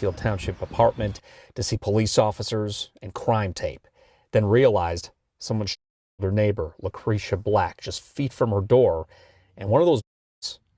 Westfield Township apartment to see police officers and crime tape, then realized someone shot their neighbor, Lucretia Black, just feet from her door, and one of those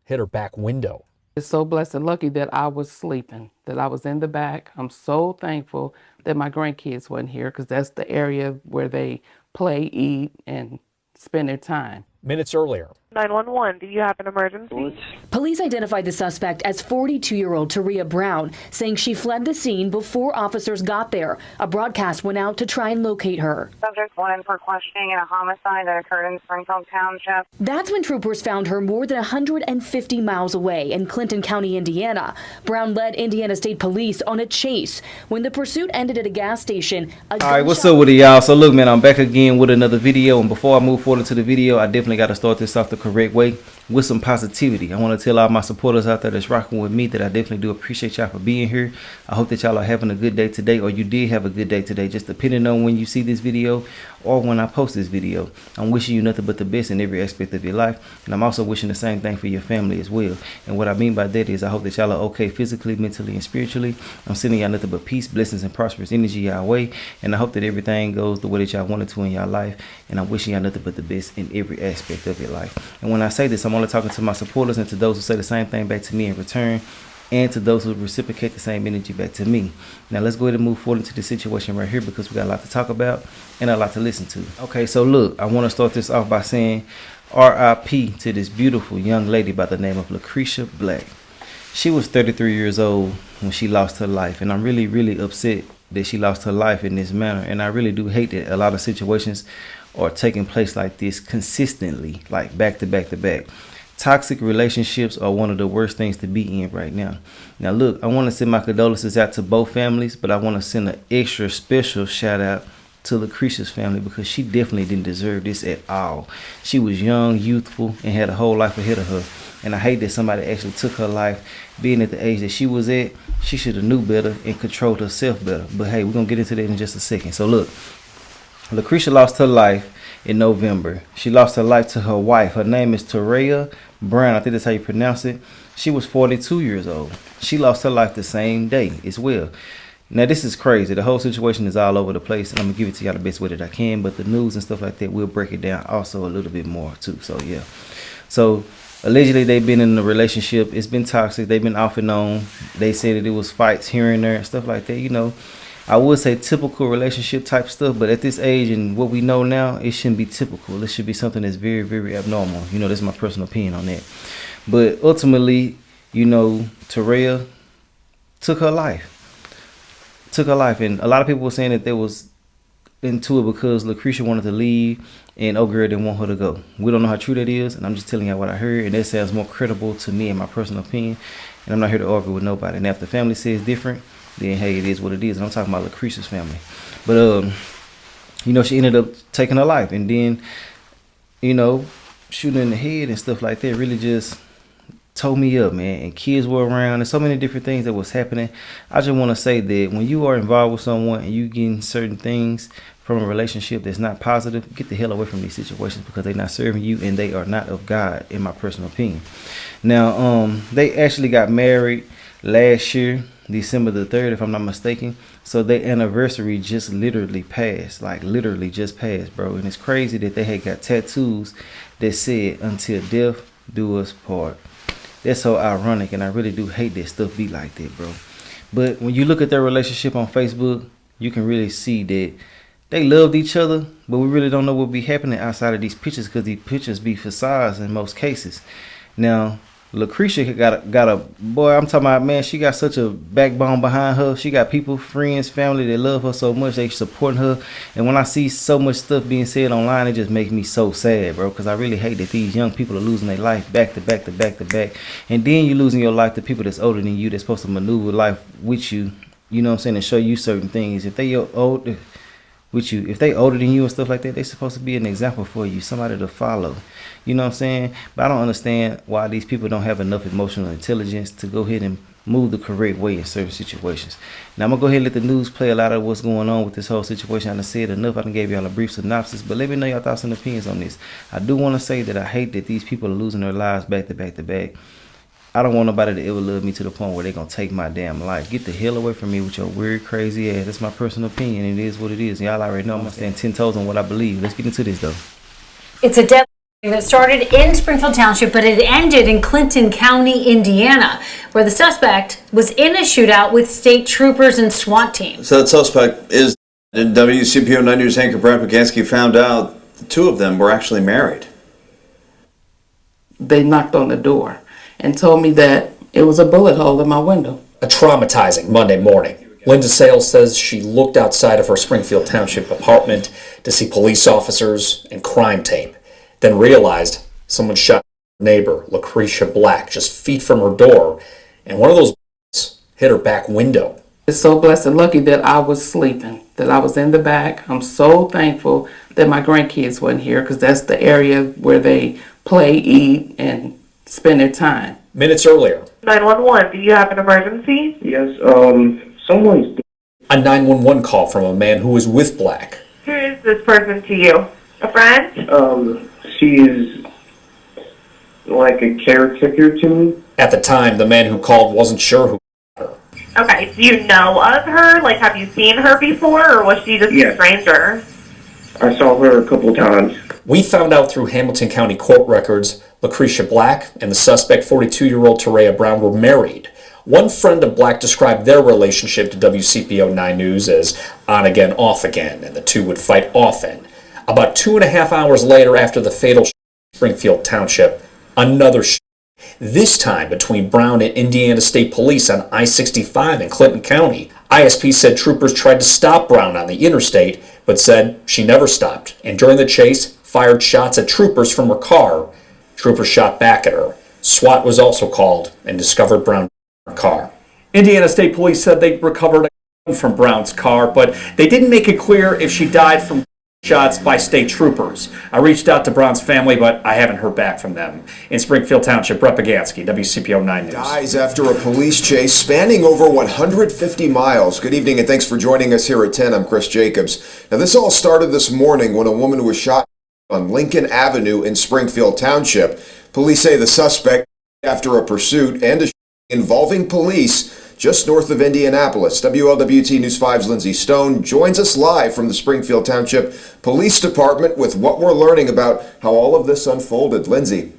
hit her back window. It's so blessed and lucky that I was sleeping, that I was in the back. I'm so thankful that my grandkids wasn't here because that's the area where they play, eat, and spend their time. Minutes earlier, 911, do you have an emergency? Police identified the suspect as 42-year-old Taria Brown, saying she fled the scene before officers got there. A broadcast went out to try and locate her. Subject went in for questioning in a homicide that occurred in Springfield Township. That's when troopers found her more than 150 miles away in Clinton County, Indiana. Brown led Indiana State Police on a chase. When the pursuit ended at a gas station, all right, what's up with it, y'all? So look, man, I'm back again with another video, and before I move forward into the video, I definitely got to start this off the correct way with some positivity. I want to tell all my supporters out there that's rocking with me that I definitely do appreciate y'all for being here. I hope that y'all are having a good day today, or you did have a good day today, just depending on when you see this video or when I post this video. I'm wishing you nothing but the best in every aspect of your life, and I'm also wishing the same thing for your family as well. And what I mean by that is I hope that y'all are okay physically, mentally, and spiritually. I'm sending y'all nothing but peace, blessings, and prosperous energy y'all way, and I hope that everything goes the way that y'all wanted to in y'all life, and I'm wishing y'all nothing but the best in every aspect of your life. And when I say this, I'm only talking to my supporters and to those who say the same thing back to me in return, and to those who reciprocate the same energy back to me. Now let's go ahead and move forward into this situation right here, because we got a lot to talk about and a lot to listen to. Okay, so look, I want to start this off by saying RIP to this beautiful young lady by the name of Lucretia Black. She was 33 years old when she lost her life, and I'm really, really upset that she lost her life in this manner. And I really do hate that a lot of situations are taking place like this consistently, like back to back to back. Toxic relationships are one of the worst things to be in right now. Now look, I want to send my condolences out to both families, but I want to send an extra special shout out to Lucretia's family, because she definitely didn't deserve this at all. She was young, youthful, and had a whole life ahead of her. And I hate that somebody actually took her life. Being at the age that she was at, she should have knew better and controlled herself better. But hey, we're going to get into that in just a second. So look, Lucretia lost her life in November. She lost her life to her wife. Her name is Taria Brown. I think that's how you pronounce it. She was 42 years old. She lost her life the same day as well. Now this is crazy. The whole situation is all over the place, and I'm gonna give it to y'all the best way that I can, but the news and stuff like that, we'll break it down also a little bit more too. So yeah, so allegedly they've been in a relationship. It's been toxic. They've been off and on. They say that it was fights here and there and stuff like that. You know, I would say typical relationship type stuff, but at this age and what we know now, it shouldn't be typical. It should be something that's very, very abnormal. You know, that's my personal opinion on that. But ultimately, you know, Taria took her life. And a lot of people were saying that they was into it because Lucretia wanted to leave and old girl didn't want her to go. We don't know how true that is, and I'm just telling y'all what I heard, and that sounds more credible to me in my personal opinion, and I'm not here to argue with nobody. And if the family says different, then hey, it is what it is. And I'm talking about Lucretia's family. But you know, she ended up taking her life, and then, you know, shooting in the head and stuff like that really just tore me up, man. And kids were around, and so many different things that was happening. I just want to say that when you are involved with someone and you getting certain things from a relationship that's not positive, get the hell away from these situations, because they're not serving you and they are not of God, in my personal opinion. Now they actually got married last year, December the 3rd, if I'm not mistaken. So their anniversary just literally passed, like literally just passed, bro. And it's crazy that they had got tattoos that said "Until death do us part." That's so ironic, and I really do hate that stuff be like that, bro. But when you look at their relationship on Facebook, you can really see that they loved each other, but we really don't know what be happening outside of these pictures, because these pictures be facades in most cases. Now, Lucretia got a boy, I'm talking about, man, she got such a backbone behind her. She got people, friends, family that love her so much. They support her. And when I see so much stuff being said online, it just makes me so sad, bro, because I really hate that these young people are losing their life back to back to back to back. And then you're losing your life to people that's older than you, that's supposed to maneuver life with you, you know what I'm saying, and show you certain things. If they old with you, if they older than you and stuff like that, they're supposed to be an example for you, somebody to follow. You know what I'm saying? But I don't understand why these people don't have enough emotional intelligence to go ahead and move the correct way in certain situations. Now I'm gonna go ahead and let the news play a lot of what's going on with this whole situation. I done said enough. I done gave y'all a brief synopsis, but let me know your thoughts and opinions on this. I do want to say that I hate that these people are losing their lives back to back to back I don't want nobody to ever love me to the point where they're going to take my damn life. Get the hell away from me with your weird, crazy ass. That's my personal opinion. It is what it is. Y'all already know I'm going to stand 10 toes on what I believe. Let's get into this, though. It's a deadly that started in Springfield Township, but it ended in Clinton County, Indiana, where the suspect was in a shootout with state troopers and SWAT teams. So that suspect is WCPO 9 News anchor Brad Pagansky found out the two of them were actually married. They knocked on the door and told me that it was a bullet hole in my window. A traumatizing Monday morning. Linda Sales says she looked outside of her Springfield Township apartment to see police officers and crime tape, then realized someone shot her neighbor, Lucretia Black, just feet from her door, and one of those bullets hit her back window. It's so blessed and lucky that I was sleeping, that I was in the back. I'm so thankful that my grandkids wasn't here because that's the area where they play, eat, and spend their time. Minutes earlier, 911, do you have an emergency? Yes, someone's... a 911 call from a man who was with Black. Who is this person to you? A friend? She is like a caretaker to me. At the time, the man who called wasn't sure who shot her. Okay, do you know of her? Like, have you seen her before, or was she just a stranger? I saw her a couple times. We found out through Hamilton County court records, Lucretia Black and the suspect 42-year-old Terea Brown were married. One friend of Black described their relationship to WCPO 9 News as on again, off again, and the two would fight often. About 2.5 hours later, after the fatal Springfield Township, another this time between Brown and Indiana State Police on I-65 in Clinton County. ISP said troopers tried to stop Brown on the interstate, but said she never stopped, and during the chase, fired shots at troopers from her car. Troopers shot back at her. SWAT was also called and discovered Brown in her car. Indiana State Police said they recovered a gun from Brown's car, but they didn't make it clear if she died from shots by state troopers. I reached out to Brown's family, but I haven't heard back from them. In Springfield Township, Brett Pagansky, WCPO 9 News. Dies after a police chase spanning over 150 miles. Good evening and thanks for joining us here at 10. I'm Chris Jacobs. Now this all started this morning when a woman was shot on Lincoln Avenue in Springfield Township. Police say the suspect after a pursuit and a involving police just north of Indianapolis. WLWT News 5's Lindsay Stone joins us live from the Springfield Township Police Department with what we're learning about how all of this unfolded. Lindsay.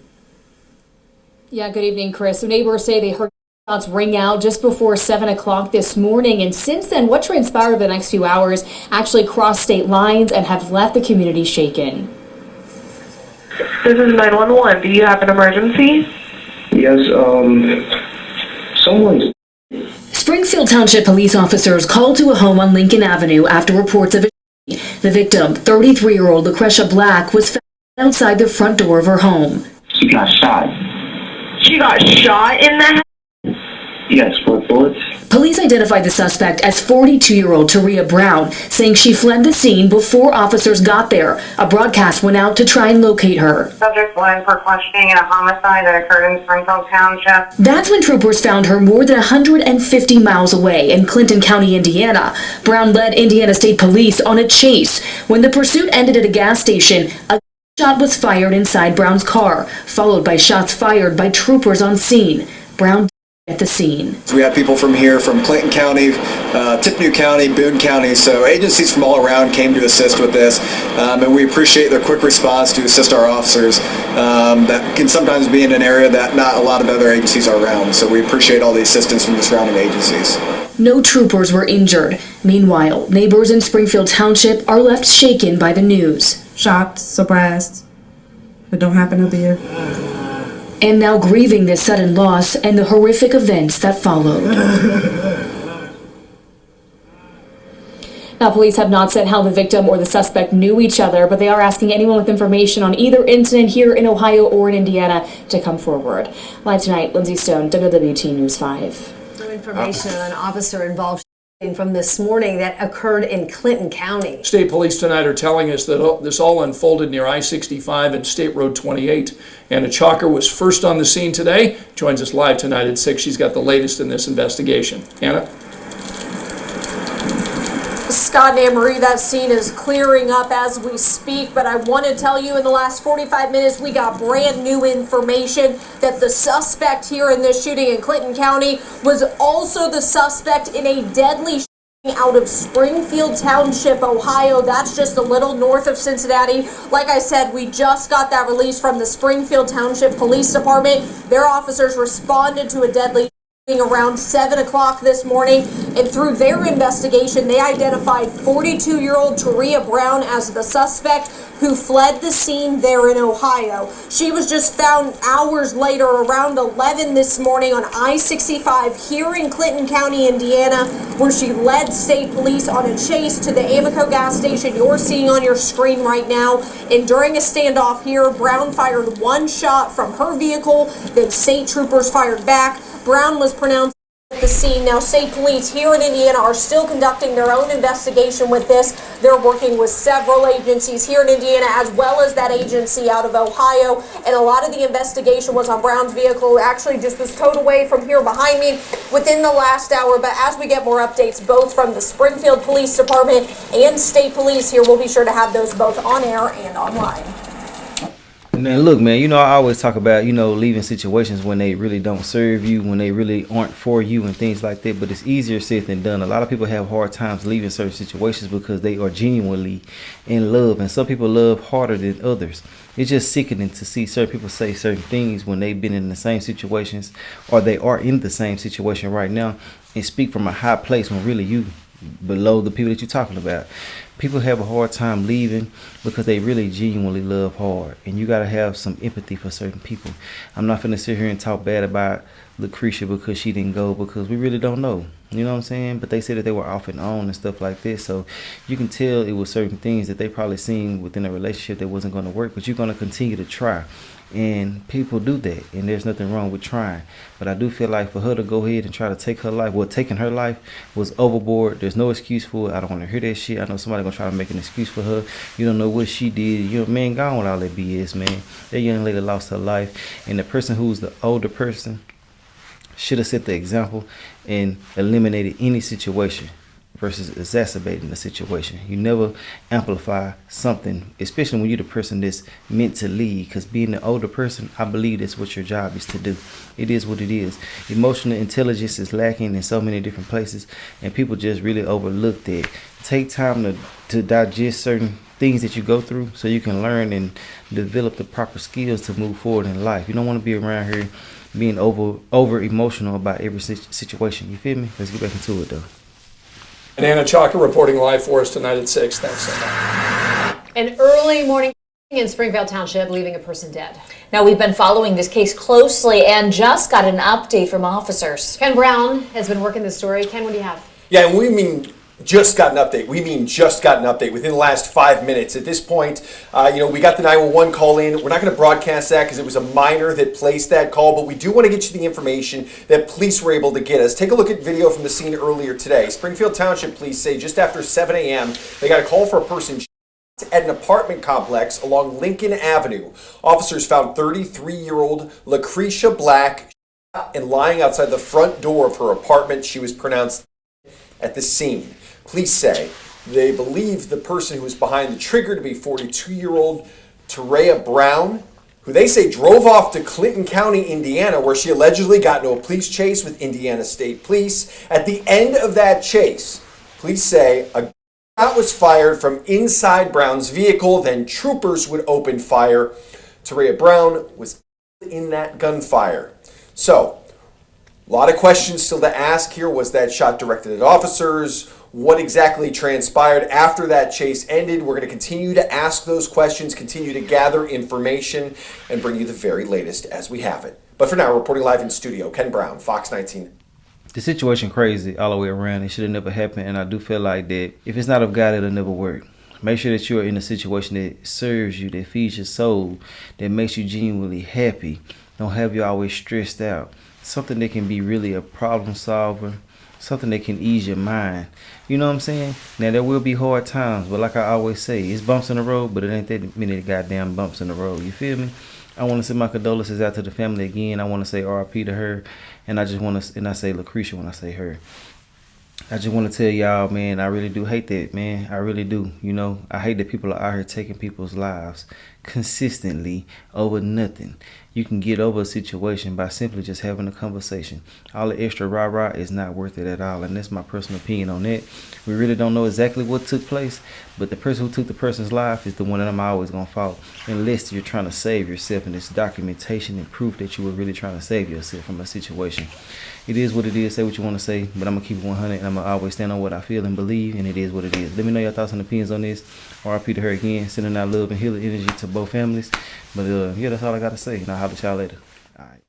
Yeah, good evening, Chris. So neighbors say they heard shots ring out just before 7 o'clock this morning. And since then, what transpired the next few hours actually crossed state lines and have left the community shaken. This is 911. Do you have an emergency? Yes, someone's... Springfield Township police officers called to a home on Lincoln Avenue after reports of a The victim, 33-year-old Lucretia Black, was found outside the front door of her home. She got shot. She got shot in the head? Yes, 4 bullets. Police identified the suspect as 42-year-old Terea Brown, saying she fled the scene before officers got there. A broadcast went out to try and locate her. Subject line for questioning in a homicide that occurred in Springfield Township. That's when troopers found her more than 150 miles away in Clinton County, Indiana. Brown led Indiana State Police on a chase. When the pursuit ended at a gas station, a shot was fired inside Brown's car, followed by shots fired by troopers on scene. Brown at the scene. We have people from here, from Clinton County, Tippecanoe County, Boone County, so agencies from all around came to assist with this, and we appreciate their quick response to assist our officers. That can sometimes be in an area that not a lot of other agencies are around, so we appreciate all the assistance from the surrounding agencies. No troopers were injured. Meanwhile, neighbors in Springfield Township are left shaken by the news. Shocked, surprised. It don't happen up here. And now grieving this sudden loss and the horrific events that followed. Now, police have not said how the victim or the suspect knew each other, but they are asking anyone with information on either incident here in Ohio or in Indiana to come forward. Live tonight, Lindsay Stone, WWT News 5. New information on an officer involved from this morning that occurred in Clinton County. State police tonight are telling us that this all unfolded near I-65 and State Road 28. Anna Chalker was first on the scene today. Joins us live tonight at 6. She's got the latest in this investigation. Anna? Scott and Anne-Marie, that scene is clearing up as we speak, but I want to tell you in the last 45 minutes we got brand new information that the suspect here in this shooting in Clinton County was also the suspect in a deadly shooting out of Springfield Township, Ohio. That's just a little north of Cincinnati. Like I said, we just got that release from the Springfield Township Police Department. Their officers responded to a deadly around 7 o'clock this morning, and through their investigation they identified 42-year-old Taria Brown as the suspect who fled the scene there in Ohio. She was just found hours later around 11 this morning on I-65 here in Clinton County, Indiana, where she led state police on a chase to the Amoco gas station you're seeing on your screen right now. And during a standoff here, Brown fired one shot from her vehicle, then state troopers fired back. Brown was pronounced at the scene. Now, state police here in Indiana are still conducting their own investigation with this. They're working with several agencies here in Indiana as well as that agency out of Ohio. And a lot of the investigation was on Brown's vehicle. Actually just was towed away from here behind me within the last hour. But as we get more updates, both from the Springfield Police Department and state police here, we'll be sure to have those both on air and online. Man, look, man, you know, I always talk about, you know, leaving situations when they really don't serve you, when they really aren't for you and things like that. But it's easier said than done. A lot of people have hard times leaving certain situations because they are genuinely in love. And some people love harder than others. It's just sickening to see certain people say certain things when they've been in the same situations, or they are in the same situation right now, and speak from a high place when really you below the people that you're talking about. People have a hard time leaving because they really genuinely love hard, and you got to have some empathy for certain people. I'm not finna sit here and talk bad about Lucretia because she didn't go, because we really don't know, you know what I'm saying? But they said that they were off and on and stuff like this, so you can tell it was certain things that they probably seen within a relationship that wasn't going to work, but you're going to continue to try. And people do that, and there's nothing wrong with trying. But I do feel like for her to go ahead and try to take her life, well, taking her life was overboard. There's no excuse for it. I don't want to hear that shit. I know somebody gonna try to make an excuse for her. You don't know what she did. You know, man, gone with all that BS, man. That young lady lost her life, and the person who's the older person should have set the example and eliminated any situation versus exacerbating the situation. You never amplify something, especially when you're the person that's meant to lead, because being the older person, I believe that's what your job is to do. It is what it is. Emotional intelligence is lacking in so many different places, and people just really overlook that. Take time to digest certain things that you go through so you can learn and develop the proper skills to move forward in life. You don't want to be around here being over emotional about every situation. You feel me? Let's get back into it though. And Anna Chalker reporting live for us tonight at 6. Thanks, Anna. An early morning in Springfield Township, leaving a person dead. Now, we've been following this case closely and just got an update from officers. Ken Brown has been working the story. Ken, what do you have? Yeah, and we mean just got an update. We mean just got an update within the last 5 minutes. At this point, we got the 911 call in. We're not going to broadcast that because it was a minor that placed that call, but we do want to get you the information that police were able to get us. Take a look at video from the scene earlier today. Springfield Township police say just after 7 a.m., they got a call for a person at an apartment complex along Lincoln Avenue. Officers found 33-year-old Lucretia Black and lying outside the front door of her apartment. She was pronounced at the scene. Police say they believe the person who was behind the trigger to be 42-year-old Taria Brown, who they say drove off to Clinton County, Indiana, where she allegedly got into a police chase with Indiana State Police. At the end of that chase, police say a shot was fired from inside Brown's vehicle, then troopers would open fire. Taria Brown was in that gunfire. So, a lot of questions still to ask here. Was that shot directed at officers? What exactly transpired after that chase ended? We're going to continue to ask those questions, continue to gather information, and bring you the very latest as we have it. But for now, reporting live in studio, Ken Brown, Fox 19. The situation crazy all the way around. It should have never happened, and I do feel like that if it's not of God, it'll never work. Make sure that you're in a situation that serves you, that feeds your soul, that makes you genuinely happy. Don't have you always stressed out. Something that can be really a problem solver, something that can ease your mind. You know what I'm saying? Now, there will be hard times, but like I always say, it's bumps in the road, but it ain't that many goddamn bumps in the road. You feel me? I want to send my condolences out to the family again. I want to say RIP to her, and I just want to, and I say Lucretia when I say her. I just want to tell y'all, man, I really do hate that, man. I really do. You know, I hate that people are out here taking people's lives consistently over nothing. You can get over a situation by simply just having a conversation. All the extra rah-rah is not worth it at all, and that's my personal opinion on that. We really don't know exactly what took place, but the person who took the person's life is the one that I'm always going to follow, unless you're trying to save yourself, and it's documentation and proof that you were really trying to save yourself from a situation. It is what it is. Say what you want to say, but I'm going to keep it 100, and I'm going to always stand on what I feel and believe, and it is what it is. Let me know your thoughts and opinions on this. RIP to her again, sending out love and healing energy to both families. But yeah, that's all I got to say, and I'll holler at y'all later. All right.